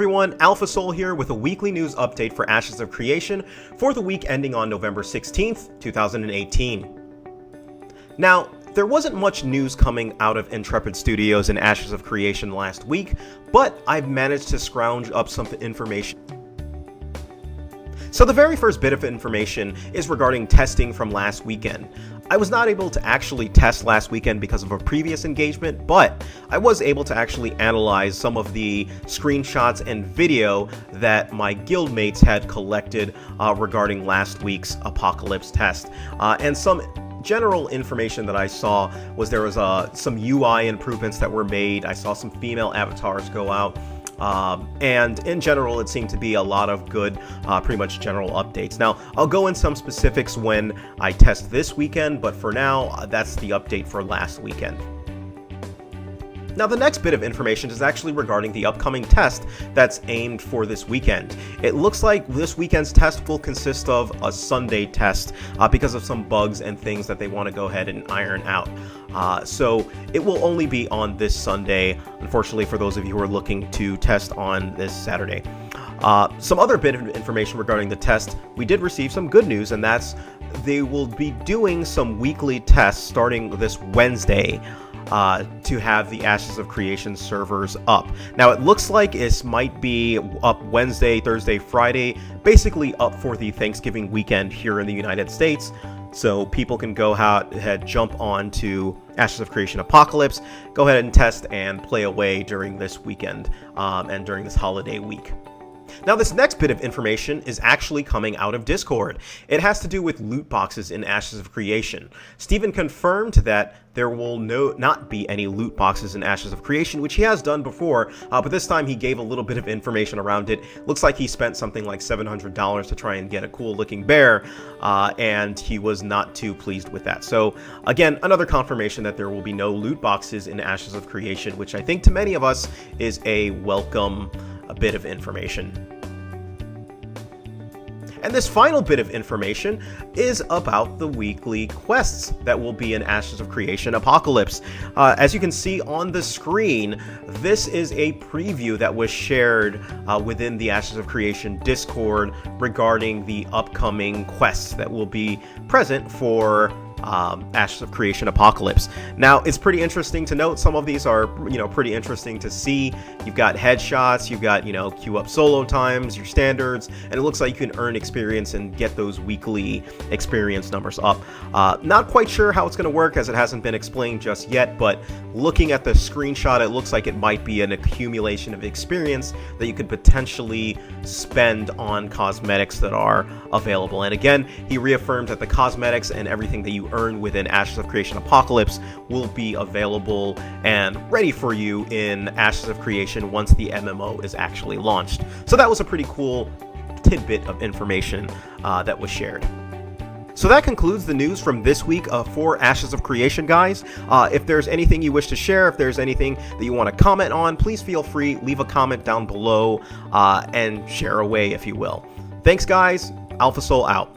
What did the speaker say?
everyone, Alpha Soul here with a weekly news update for Ashes of Creation for the week ending on November 16th, 2018. Now, there wasn't much news coming out of Intrepid Studios and Ashes of Creation last week, but I've managed to scrounge up some information. So the very first bit of information is regarding testing from last weekend. I was not able to actually test last weekend because of a previous engagement, but I was able to actually analyze some of the screenshots and video that my guildmates had collected regarding last week's Apocalypse test. And some general information that I saw was there was some UI improvements that were made. I saw some female avatars go out. And in general, it seemed to be a lot of good, pretty much general updates. Now, I'll go in some specifics when I test this weekend, but for now, that's the update for last weekend. Now, the next bit of information is actually regarding the upcoming test that's aimed for this weekend. It looks like this weekend's test will consist of a Sunday test because of some bugs and things that they want to go ahead and iron out. So it will only be on this Sunday, unfortunately, for those of you who are looking to test on this Saturday. Some other bit of information regarding the test, we did receive some good news, and that's they will be doing some weekly tests starting this Wednesday. To have the Ashes of Creation servers up. Now, it looks like it might be up Wednesday, Thursday, Friday, basically up for the Thanksgiving weekend here in the United States. So people can go ahead, jump on to Ashes of Creation Apocalypse, go ahead and test and play away during this weekend and during this holiday week. Now, this next bit of information is actually coming out of Discord. It has to do with loot boxes in Ashes of Creation. Steven confirmed that there will not be any loot boxes in Ashes of Creation, which he has done before, but this time he gave a little bit of information around it. Looks like he spent something like $700 to try and get a cool-looking bear, and he was not too pleased with that. So, again, another confirmation that there will be no loot boxes in Ashes of Creation, which I think to many of us is a welcome bit of information. And this final bit of information is about the weekly quests that will be in Ashes of Creation Apocalypse. As you can see on the screen, this is a preview that was shared within the Ashes of Creation Discord regarding the upcoming quests that will be present for Ashes of Creation Apocalypse. Now, it's pretty interesting to note. Some of these are, pretty interesting to see. You've got headshots, you've got, queue up solo times, your standards, and it looks like you can earn experience and get those weekly experience numbers up. Not quite sure how it's going to work as it hasn't been explained just yet, but looking at the screenshot, it looks like it might be an accumulation of experience that you could potentially spend on cosmetics that are available. And again, he reaffirmed that the cosmetics and everything that you earn within Ashes of Creation Apocalypse will be available and ready for you in Ashes of Creation once the MMO is actually launched. So that was a pretty cool tidbit of information that was shared. So that concludes the news from this week for Ashes of Creation, guys. If there's anything you wish to share, if there's anything that you want to comment on, please feel free, leave a comment down below and share away if you will. Thanks, guys. Alpha Soul out.